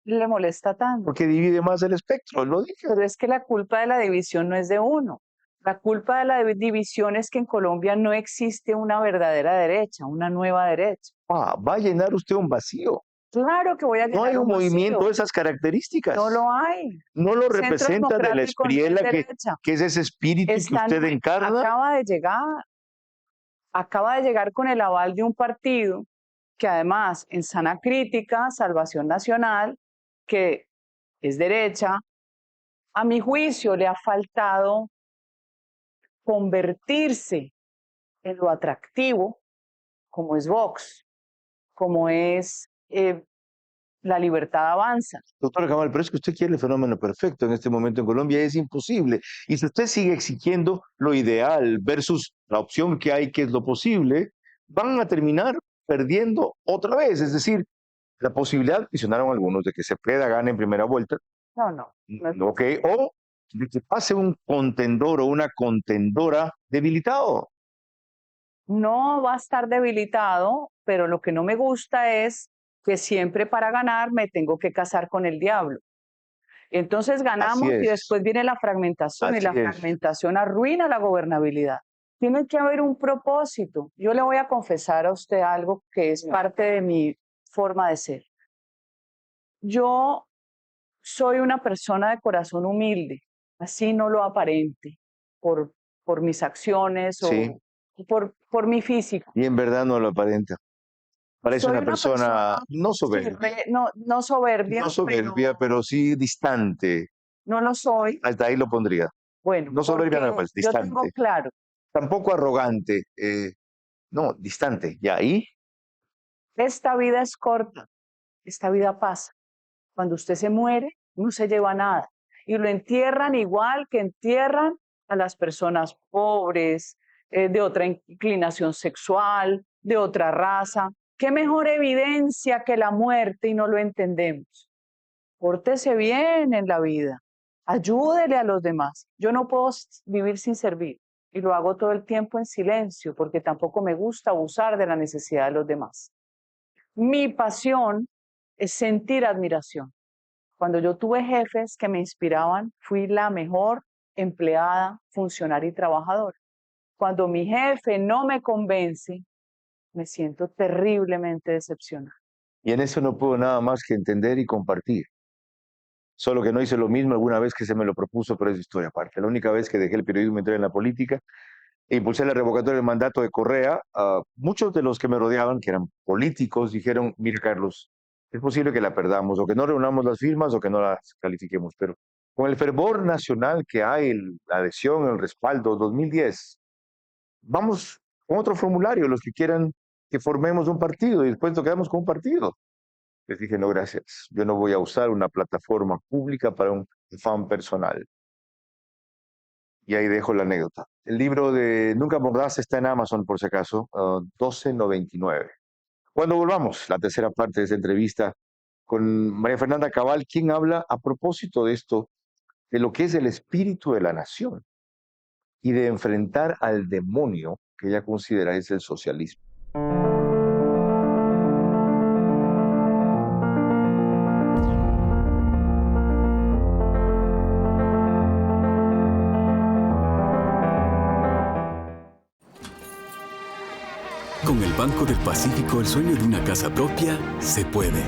le molesta tanto? Porque divide más el espectro, lo dije. Pero es que la culpa de la división no es de uno. La culpa de la división es que en Colombia no existe una verdadera derecha, una nueva derecha. Va a llenar usted un vacío. Claro que voy a llenar No hay un vacío. movimiento de esas características. No lo hay. No lo Centro representa de la Democrático no es Espriella, derecha. que es ese espíritu que usted encarna. Acaba de llegar con el aval de un partido que además en sana crítica, Salvación Nacional, que es derecha, a mi juicio le ha faltado convertirse en lo atractivo, como es Vox, como es la libertad avanza. Doctora Cabal, pero es que usted quiere el fenómeno perfecto en este momento en Colombia, es imposible. Y si usted sigue exigiendo lo ideal versus la opción que hay, que es lo posible, van a terminar perdiendo otra vez. Es decir, la posibilidad, mencionaron algunos, de que Cepeda gane en primera vuelta. No Ok, o de que pase un contendor o una contendora debilitado. No va a estar debilitado, pero lo que no me gusta es que siempre para ganar me tengo que casar con el diablo. Entonces ganamos y después viene la fragmentación, y la fragmentación arruina la gobernabilidad. Tiene que haber un propósito. Yo le voy a confesar a usted algo que es parte de mi forma de ser. Yo soy una persona de corazón humilde, así no lo aparente, por mis acciones o por mi físico. Y en verdad no lo aparenta. Parece una persona no soberbia. No soberbia. No soberbia, pero sí distante. No lo soy. Hasta ahí lo pondría. Bueno, no soberbia, nada más, distante. Yo tengo claro. Tampoco arrogante. No, distante. ¿Y ahí? Esta vida es corta. Esta vida pasa. Cuando usted se muere, no se lleva nada. Y lo entierran igual que entierran a las personas pobres, de otra inclinación sexual, de otra raza. ¿Qué mejor evidencia que la muerte y no lo entendemos? Pórtese bien en la vida. Ayúdele a los demás. Yo no puedo vivir sin servir y lo hago todo el tiempo en silencio porque tampoco me gusta abusar de la necesidad de los demás. Mi pasión es sentir admiración. Cuando yo tuve jefes que me inspiraban, fui la mejor empleada, funcionaria y trabajadora. Cuando mi jefe no me convence, me siento terriblemente decepcionada. Y en eso no puedo nada más que entender y compartir. Solo que no hice lo mismo alguna vez que se me lo propuso, pero es historia aparte. La única vez que dejé el periodismo y entré en la política, e impulsé la revocatoria del mandato de Correa, muchos de los que me rodeaban, que eran políticos, dijeron, mira Carlos, es posible que la perdamos, o que no reunamos las firmas, o que no las califiquemos, pero con el fervor nacional que hay, la adhesión, el respaldo, 2010, vamos con otro formulario, los que quieran que formemos un partido, y después nos quedamos con un partido. Les dije, no, gracias, yo no voy a usar una plataforma pública para un fan personal. Y ahí dejo la anécdota. El libro de Nunca Mordaz está en Amazon, por si acaso, $12.99. Cuando volvamos, la tercera parte de esta entrevista con María Fernanda Cabal, quien habla a propósito de esto, de lo que es el espíritu de la nación y de enfrentar al demonio que ella considera es el socialismo. Con el Banco del Pacífico, el sueño de una casa propia se puede.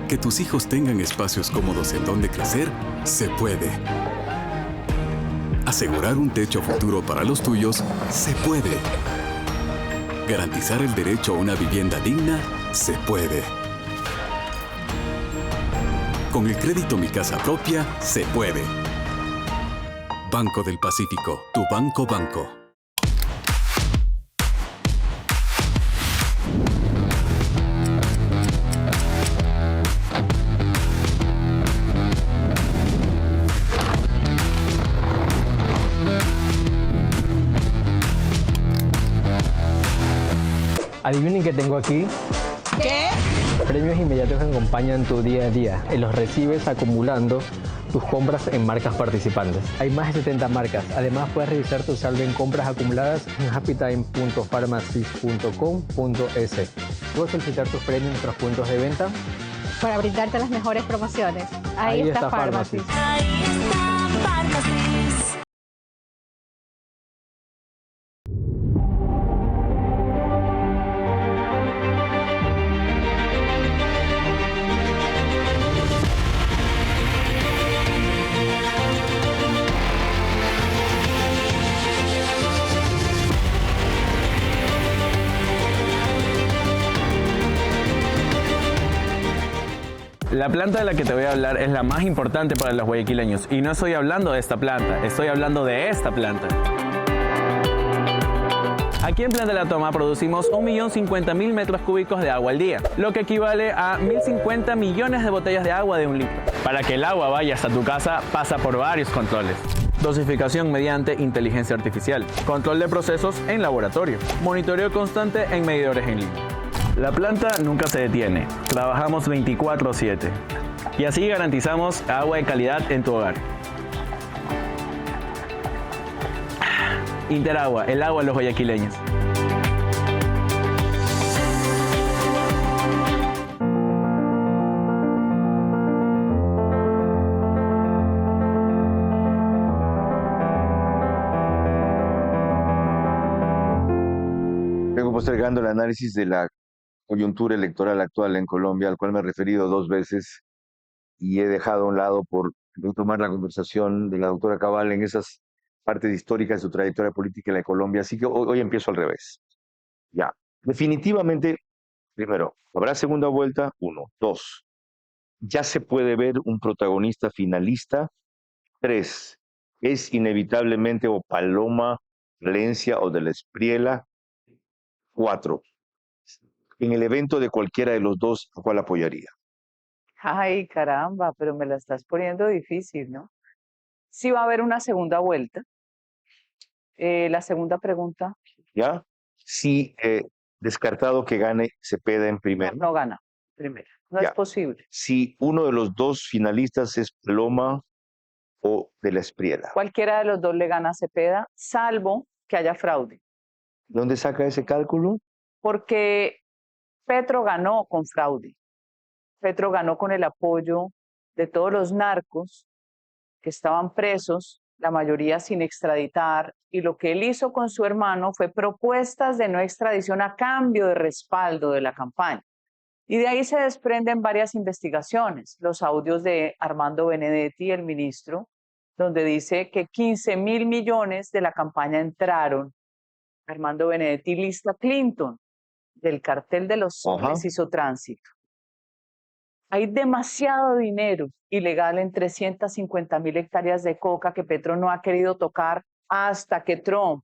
Que tus hijos tengan espacios cómodos en donde crecer, se puede. Asegurar un techo futuro para los tuyos, se puede. Garantizar el derecho a una vivienda digna, se puede. Con el crédito Mi Casa Propia, se puede. Banco del Pacífico, tu banco. Adivinen qué tengo aquí. ¿Qué? Premios inmediatos que acompañan tu día a día y los recibes acumulando tus compras en marcas participantes. Hay más de 70 marcas. Además, puedes revisar tu saldo en compras acumuladas en happytime.pharmacies.com.es. Puedes solicitar tus premios en nuestros puntos de venta para brindarte las mejores promociones. Ahí está Pharmacies. Ahí está Pharmacies. La planta de la que te voy a hablar es la más importante para los guayaquileños. Y no estoy hablando de esta planta, estoy hablando de esta planta. Aquí en Plan de la Toma producimos 1.050.000 metros cúbicos de agua al día, lo que equivale a 1.050 millones de botellas de agua de 1 litro. Para que el agua vaya hasta tu casa pasa por varios controles. Dosificación mediante inteligencia artificial, control de procesos en laboratorio, monitoreo constante en medidores en línea. La planta nunca se detiene, trabajamos 24/7 y así garantizamos agua de calidad en tu hogar. Interagua, el agua de los guayaquileños. Vengo postergando el análisis de la coyuntura electoral actual en Colombia, al cual me he referido 2 veces y he dejado a un lado por retomar la conversación de la doctora Cabal en esas partes históricas de su trayectoria política en la Colombia. Así que hoy empiezo al revés. Ya, definitivamente, primero, ¿habrá segunda vuelta? 1. 2. ¿Ya se puede ver un protagonista finalista? 3. ¿Es inevitablemente o Paloma, Valencia o de la Espriella? 4. En el evento de cualquiera de los dos, ¿a cuál apoyaría? Ay, caramba, pero me la estás poniendo difícil, ¿no? Sí va a haber una segunda vuelta. La segunda pregunta. ¿Ya? Si descartado que gane Cepeda en primero. No gana primero. No Ya. es posible. Si uno de los dos finalistas es Paloma o de la Espriella. Cualquiera de los dos le gana a Cepeda, salvo que haya fraude. ¿Dónde saca ese cálculo? Porque Petro ganó con fraude. Petro ganó con el apoyo de todos los narcos que estaban presos, la mayoría sin extraditar, y lo que él hizo con su hermano fue propuestas de no extradición a cambio de respaldo de la campaña. Y de ahí se desprenden varias investigaciones, los audios de Armando Benedetti, el ministro, donde dice que 15.000 millones de la campaña entraron. Armando Benedetti lista a Clinton, del cartel de los soles hizo tránsito. Hay demasiado dinero ilegal en 350.000 hectáreas de coca que Petro no ha querido tocar hasta que Trump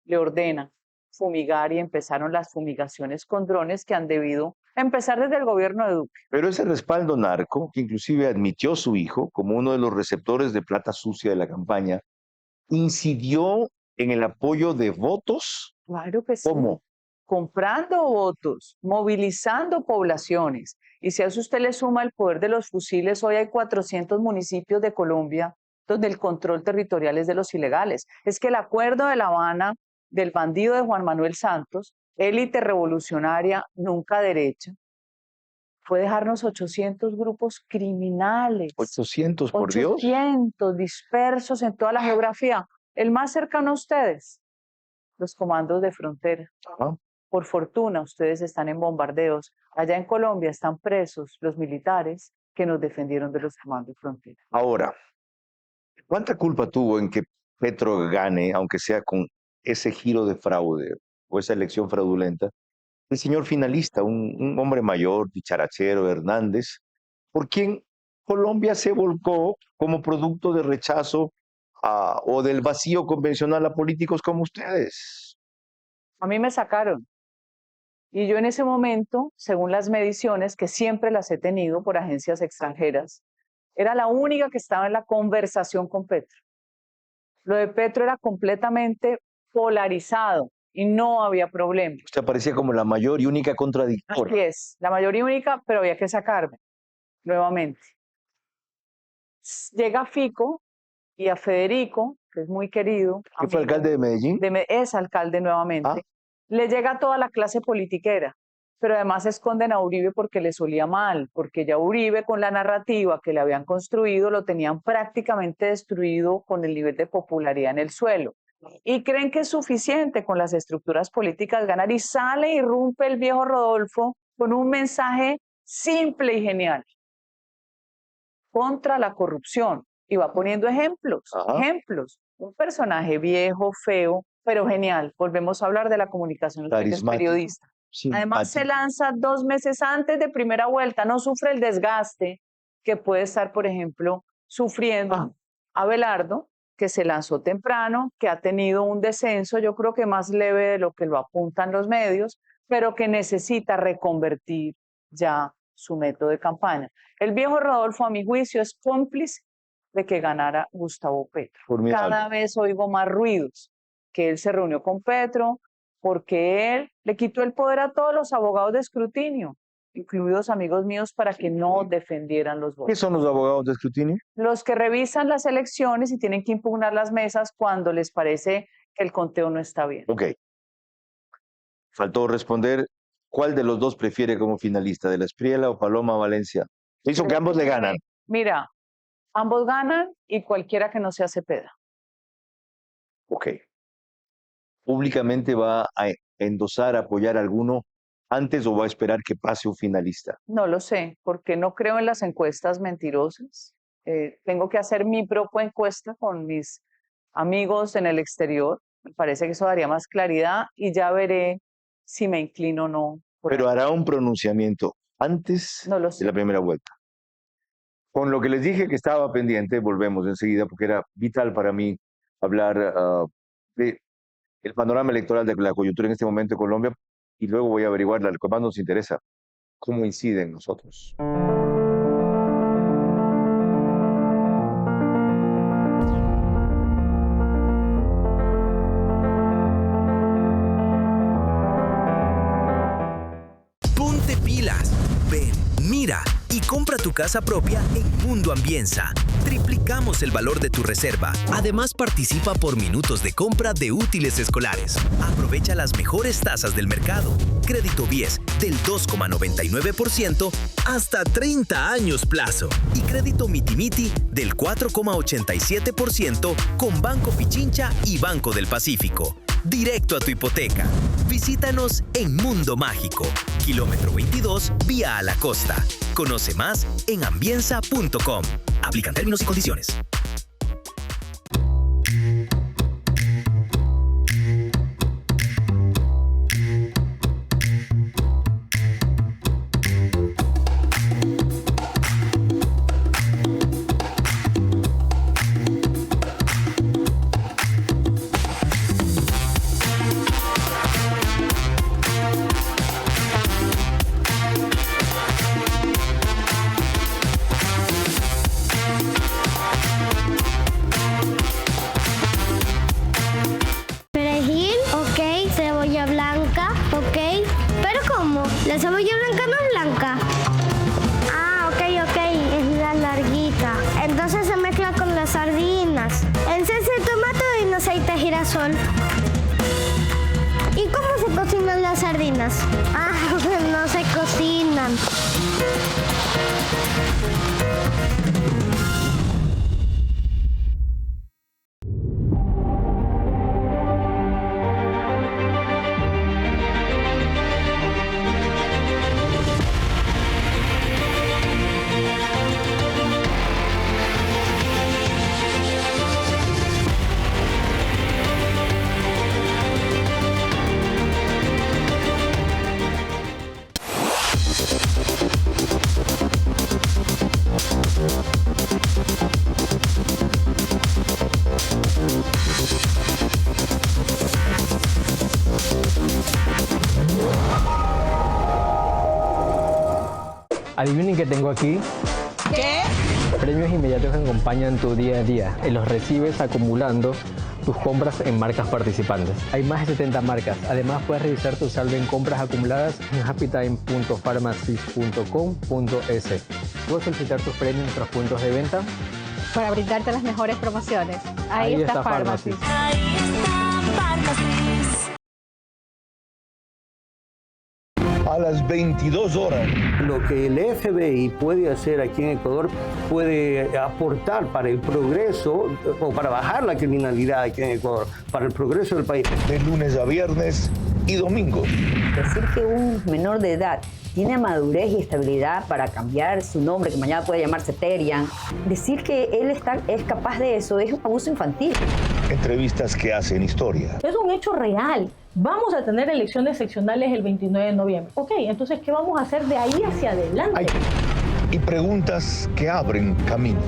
le ordena fumigar y empezaron las fumigaciones con drones que han debido empezar desde el gobierno de Duque. Pero ese respaldo narco, que inclusive admitió su hijo como uno de los receptores de plata sucia de la campaña, incidió en el apoyo de votos. Claro que sí. ¿Cómo? Comprando votos, movilizando poblaciones. Y si a eso usted le suma el poder de los fusiles, hoy hay 400 municipios de Colombia donde el control territorial es de los ilegales. Es que el acuerdo de La Habana del bandido de Juan Manuel Santos, élite revolucionaria, nunca derecha, fue dejarnos 800 grupos criminales. 800, por Dios. 800 dispersos en toda la geografía. El más cercano a ustedes, los comandos de frontera. Por fortuna, ustedes están en bombardeos. Allá en Colombia están presos los militares que nos defendieron de los comandos de frontera. Ahora, ¿cuánta culpa tuvo en que Petro gane, aunque sea con ese giro de fraude o esa elección fraudulenta, el señor finalista, un hombre mayor, dicharachero, Hernández, por quien Colombia se volcó como producto de rechazo o del vacío convencional a políticos como ustedes? A mí me sacaron. Y yo en ese momento, según las mediciones, que siempre las he tenido por agencias extranjeras, era la única que estaba en la conversación con Petro. Lo de Petro era completamente polarizado y no había problema. Usted parecía como la mayor y única contradictora. Así es, la mayoría única, pero había que sacarme nuevamente. Llega Fico y a Federico, que es muy querido. ¿Que fue alcalde de Medellín? Es alcalde nuevamente. Le llega toda la clase politiquera, pero además esconden a Uribe porque les olía mal, porque ya Uribe con la narrativa que le habían construido lo tenían prácticamente destruido con el nivel de popularidad en el suelo. Y creen que es suficiente con las estructuras políticas ganar y sale y irrumpe el viejo Rodolfo con un mensaje simple y genial contra la corrupción y va poniendo ejemplos. Un personaje viejo, feo, pero genial. Volvemos a hablar de la comunicación, usted que es periodista. Además se lanza 2 meses antes de primera vuelta, no sufre el desgaste que puede estar, por ejemplo, sufriendo Abelardo, que se lanzó temprano, que ha tenido un descenso, yo creo que más leve de lo que lo apuntan los medios, pero que necesita reconvertir ya su método de campaña. El viejo Rodolfo, a mi juicio, es cómplice de que ganara Gustavo Petro. Formidable. Cada vez oigo más ruidos, que él se reunió con Petro, porque él le quitó el poder a todos los abogados de escrutinio, incluidos amigos míos, para que no defendieran los votos. ¿Qué son los abogados de escrutinio? Los que revisan las elecciones y tienen que impugnar las mesas cuando les parece que el conteo no está bien. Ok. Faltó responder, ¿cuál de los dos prefiere como finalista, de la Espriella o Paloma Valencia? Hizo que ambos le ganan. Mira, ambos ganan y cualquiera que no sea Cepeda. Ok. ¿Públicamente va a endosar, apoyar a alguno antes o va a esperar que pase un finalista? No lo sé, porque no creo en las encuestas mentirosas. Tengo que hacer mi propia encuesta con mis amigos en el exterior. Me parece que eso daría más claridad y ya veré si me inclino o no. Pero hará un pronunciamiento antes de la primera vuelta. Con lo que les dije que estaba pendiente, volvemos enseguida, porque era vital para mí hablar de el panorama electoral de la coyuntura en este momento en Colombia, y luego voy a averiguar, lo que más nos interesa, cómo incide en nosotros. Ponte pilas, ven, mira y compra tu casa propia en Mundo Ambienza. Triplicamos el valor de tu reserva. Además, participa por minutos de compra de útiles escolares. Aprovecha las mejores tasas del mercado. Crédito BIES del 2,99% hasta 30 años plazo. Y crédito Mitimiti del 4,87% con Banco Pichincha y Banco del Pacífico. Directo a tu hipoteca. Visítanos en Mundo Mágico, kilómetro 22, vía a la costa. Conoce más en ambienza.com. Aplican términos y condiciones. Perejil, ok. Cebolla blanca, ok. ¿Pero cómo? La cebolla blanca no es blanca. Ah, ok, es la larguita. Entonces se mezcla con las sardinas. En salsa de tomate y en aceite de girasol. ¿Y cómo se cocinan las sardinas? Ah, no se cocinan. Adivinen qué tengo aquí. ¿Qué? Premios inmediatos que acompañan tu día a día y los recibes acumulando tus compras en marcas participantes. Hay más de 70 marcas. Además, puedes revisar tu saldo en compras acumuladas en happytime.pharmacies.com.es. Puedes solicitar tus premios en nuestros puntos de venta Para brindarte las mejores promociones. Ahí está Pharmacies. Ahí está Pharmacies. A las 22 horas. Lo que el FBI puede hacer aquí en Ecuador puede aportar para el progreso o para bajar la criminalidad aquí en Ecuador, para el progreso del país. De lunes a viernes y domingo. Decir que un menor de edad tiene madurez y estabilidad para cambiar su nombre, que mañana puede llamarse Terian, decir que él es capaz de eso es un abuso infantil. Entrevistas que hacen historia. Es un hecho real. Vamos a tener elecciones seccionales el 29 de noviembre. Ok, entonces, ¿qué vamos a hacer de ahí hacia adelante? Y preguntas que abren caminos.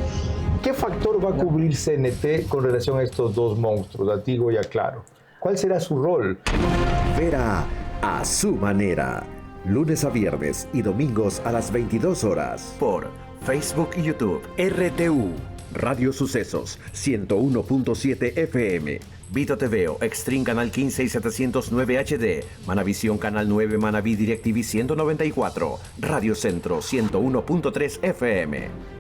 ¿Qué factor va a cubrir CNT con relación a estos dos monstruos, a Tigo y a Claro? ¿Cuál será su rol? Verá a su manera. Lunes a viernes y domingos a las 22 horas. Por Facebook y YouTube. RTU. Radio Sucesos 101.7 FM. Vito TVO, Extreme Canal 15 y 709 HD. Manavisión Canal 9, Manaví DirecTV 194. Radio Centro 101.3 FM.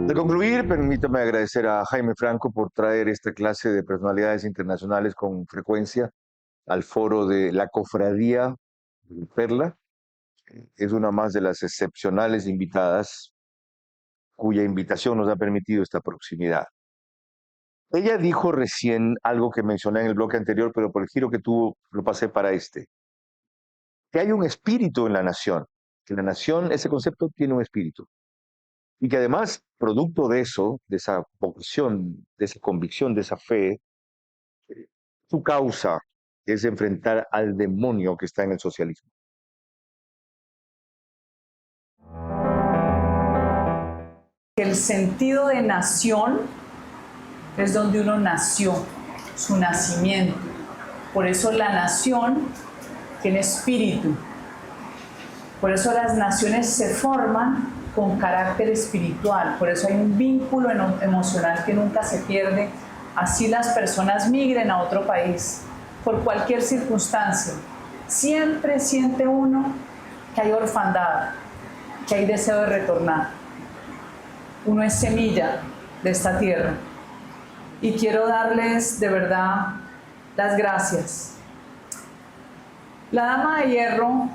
De concluir, permítame agradecer a Jaime Franco por traer esta clase de personalidades internacionales con frecuencia al foro de la Cofradía Perla. Es una más de las excepcionales invitadas cuya invitación nos ha permitido esta proximidad. Ella dijo recién algo que mencioné en el bloque anterior, pero por el giro que tuvo lo pasé para este. Que hay un espíritu en la nación. Que la nación, ese concepto, tiene un espíritu. Y que además, producto de eso, de esa vocación, de esa convicción, de esa fe, su causa es enfrentar al demonio que está en el socialismo. El sentido de nación es donde uno nació, su nacimiento. Por eso la nación tiene espíritu. Por eso las naciones se forman con carácter espiritual. Por eso hay un vínculo emocional que nunca se pierde. Así las personas migren a otro país, por cualquier circunstancia. Siempre siente uno que hay orfandad, que hay deseo de retornar. Uno es semilla de esta tierra. Y quiero darles de verdad las gracias. La dama de hierro,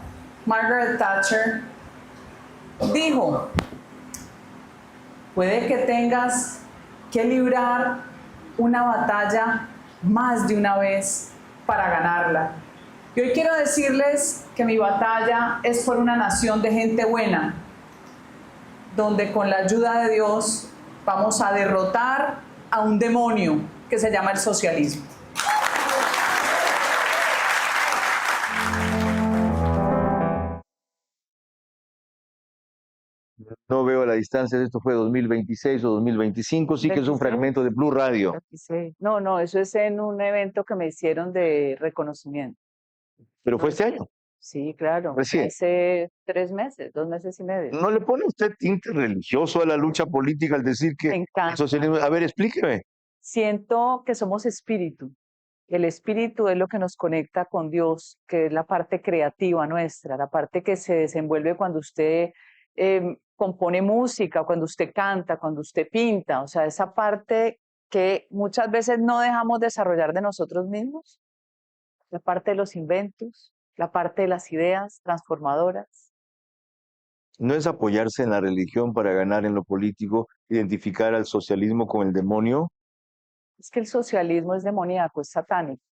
Margaret Thatcher, dijo: puede que tengas que librar una batalla más de una vez para ganarla. Y hoy quiero decirles que mi batalla es por una nación de gente buena, donde con la ayuda de Dios vamos a derrotar a un demonio que se llama el socialismo. No veo la distancia, esto fue 2026 o 2025, sí que es un fragmento de Blue Radio. 26. No, eso es en un evento que me hicieron de reconocimiento. Pero fue este año. Sí, claro. Recién. Hace 3 meses, 2 meses y medio. ¿No le pone usted tinte religioso a la lucha política al decir que el socialismo? A ver, explíqueme. Siento que somos espíritu. El espíritu es lo que nos conecta con Dios, que es la parte creativa nuestra, la parte que se desenvuelve cuando usted compone música, cuando usted canta, cuando usted pinta. O sea, esa parte que muchas veces no dejamos desarrollar de nosotros mismos. La parte de los inventos, la parte de las ideas transformadoras. ¿No es apoyarse en la religión para ganar en lo político, identificar al socialismo con el demonio? Es que el socialismo es demoníaco, es satánico.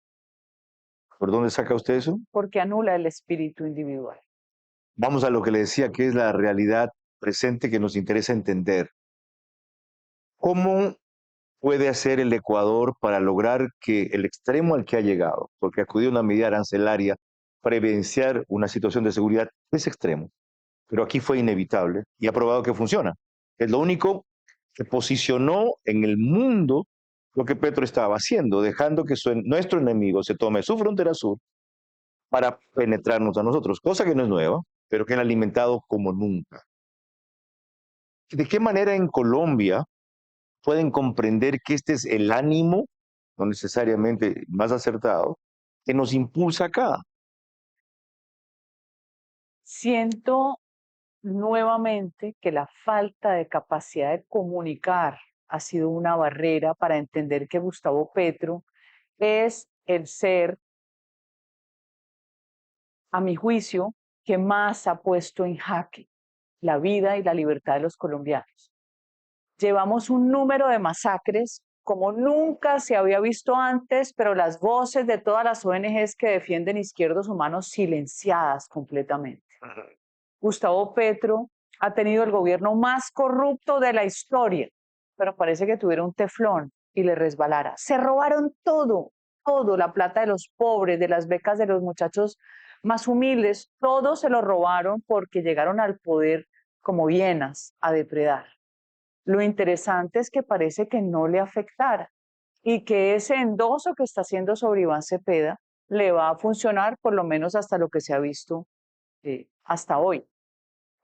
¿Por dónde saca usted eso? Porque anula el espíritu individual. Vamos a lo que le decía, que es la realidad presente que nos interesa entender. ¿Cómo puede hacer el Ecuador para lograr que el extremo al que ha llegado, porque acudió a una medida arancelaria para evidenciar una situación de seguridad, es extremo, pero aquí fue inevitable y ha probado que funciona? Es lo único que posicionó en el mundo lo que Petro estaba haciendo, dejando que nuestro enemigo se tome su frontera sur para penetrarnos a nosotros, cosa que no es nueva, pero que han alimentado como nunca. ¿De qué manera en Colombia pueden comprender que este es el ánimo, no necesariamente más acertado, que nos impulsa acá? Siento nuevamente que la falta de capacidad de comunicar ha sido una barrera para entender que Gustavo Petro es el ser, a mi juicio, que más ha puesto en jaque la vida y la libertad de los colombianos. Llevamos un número de masacres como nunca se había visto antes, pero las voces de todas las ONGs que defienden izquierdos humanos silenciadas completamente. Gustavo Petro ha tenido el gobierno más corrupto de la historia, pero parece que tuviera un teflón y le resbalara. Se robaron todo. todo, la plata de los pobres, de las becas de los muchachos más humildes, todo se lo robaron porque llegaron al poder como hienas a depredar. Lo interesante es que parece que no le afectara y que ese endoso que está haciendo sobre Iván Cepeda le va a funcionar por lo menos hasta lo que se ha visto hasta hoy,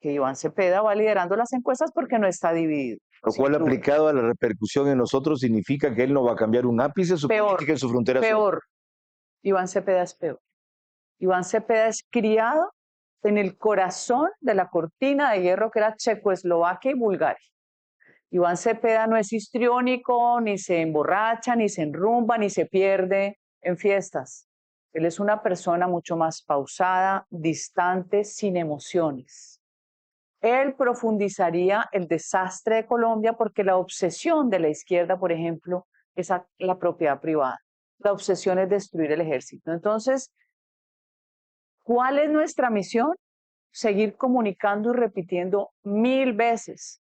que Iván Cepeda va liderando las encuestas porque no está dividido. Lo cual, aplicado a la repercusión en nosotros, significa que él no va a cambiar un ápice en su política, en su frontera sur. Peor. Iván Cepeda es peor. Iván Cepeda es criado en el corazón de la cortina de hierro que era Checoslovaquia y Bulgaria. Iván Cepeda no es histriónico, ni se emborracha, ni se enrumba, ni se pierde en fiestas. Él es una persona mucho más pausada, distante, sin emociones. Él profundizaría el desastre de Colombia porque la obsesión de la izquierda, por ejemplo, es la propiedad privada. La obsesión es destruir el ejército. Entonces, ¿cuál es nuestra misión? Seguir comunicando y repitiendo 1000 veces.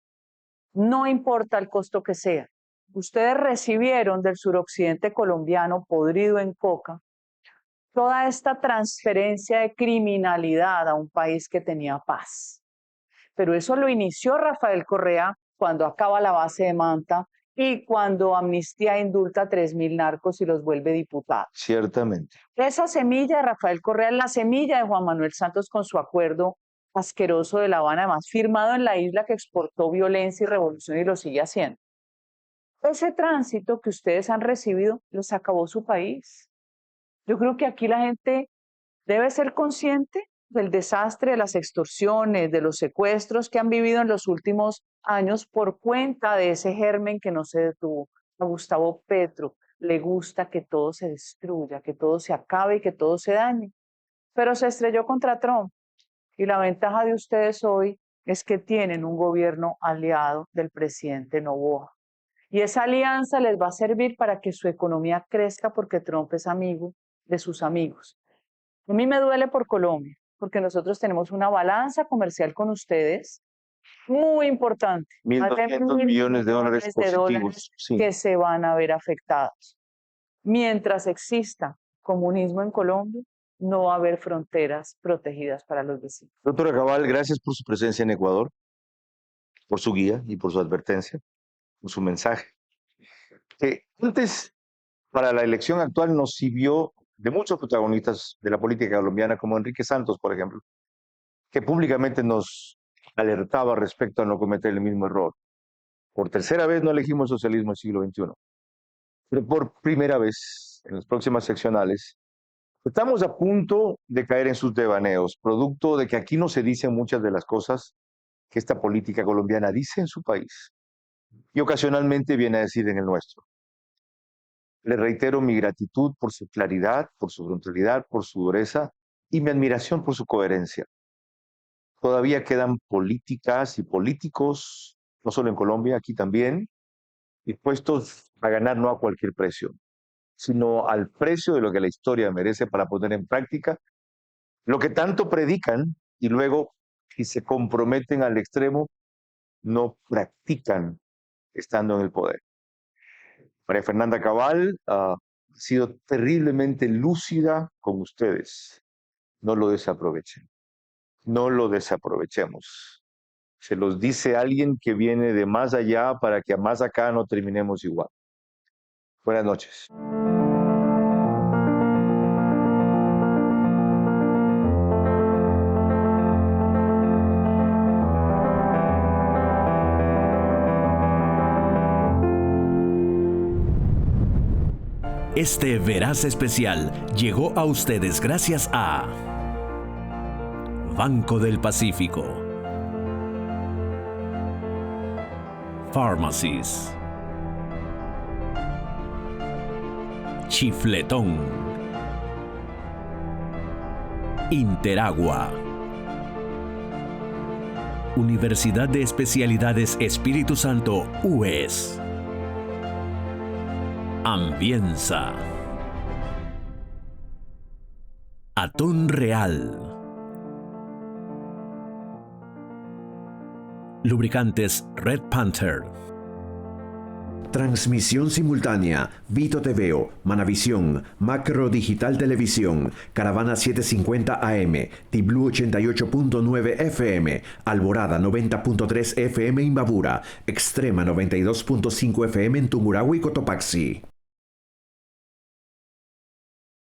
No importa el costo que sea. Ustedes recibieron del suroccidente colombiano podrido en coca toda esta transferencia de criminalidad a un país que tenía paz. Pero eso lo inició Rafael Correa cuando acaba la base de Manta y cuando Amnistía indulta a 3000 narcos y los vuelve diputados. Ciertamente. Esa semilla de Rafael Correa es la semilla de Juan Manuel Santos con su acuerdo asqueroso de La Habana, además firmado en la isla que exportó violencia y revolución y lo sigue haciendo. Ese tránsito que ustedes han recibido los acabó su país. Yo creo que aquí la gente debe ser consciente del desastre, de las extorsiones, de los secuestros que han vivido en los últimos años por cuenta de ese germen que no se detuvo. A Gustavo Petro le gusta que todo se destruya, que todo se acabe y que todo se dañe. Pero se estrelló contra Trump. Y la ventaja de ustedes hoy es que tienen un gobierno aliado del presidente Noboa. Y esa alianza les va a servir para que su economía crezca porque Trump es amigo de sus amigos. A mí me duele por Colombia, porque nosotros tenemos una balanza comercial con ustedes muy importante. 1.200 millones de dólares positivos. Sí. Que se van a ver afectados. Mientras exista comunismo en Colombia, no va a haber fronteras protegidas para los vecinos. Doctora Cabal, gracias por su presencia en Ecuador, por su guía y por su advertencia, por su mensaje. Antes, para la elección actual, nos sirvió de muchos protagonistas de la política colombiana, como Enrique Santos, por ejemplo, que públicamente nos alertaba respecto a no cometer el mismo error. Por tercera vez no elegimos socialismo del siglo XXI, pero por primera vez en las próximas seccionales estamos a punto de caer en sus devaneos, producto de que aquí no se dicen muchas de las cosas que esta política colombiana dice en su país y ocasionalmente viene a decir en el nuestro. Le reitero mi gratitud por su claridad, por su frontalidad, por su dureza y mi admiración por su coherencia. Todavía quedan políticas y políticos, no solo en Colombia, aquí también, dispuestos a ganar no a cualquier precio, sino al precio de lo que la historia merece para poner en práctica lo que tanto predican y luego, si se comprometen al extremo, no practican estando en el poder. María Fernanda Cabal ha sido terriblemente lúcida con ustedes. No lo desaprovechen. No lo desaprovechemos. Se los dice alguien que viene de más allá para que a más acá no terminemos igual. Buenas noches. Este Veraz Especial llegó a ustedes gracias a Banco del Pacífico, Pharmacies, Chifletón, Interagua, Universidad de Especialidades Espíritu Santo, UES, Ambienza, Atún Real, Lubricantes Red Panther, Transmisión simultánea, Vito TVO, Manavisión, Macro Digital Televisión, Caravana 750 AM, Tiblu 88.9 FM, Alborada 90.3 FM Imbabura, Extrema 92.5 FM en Tungurahua y Cotopaxi.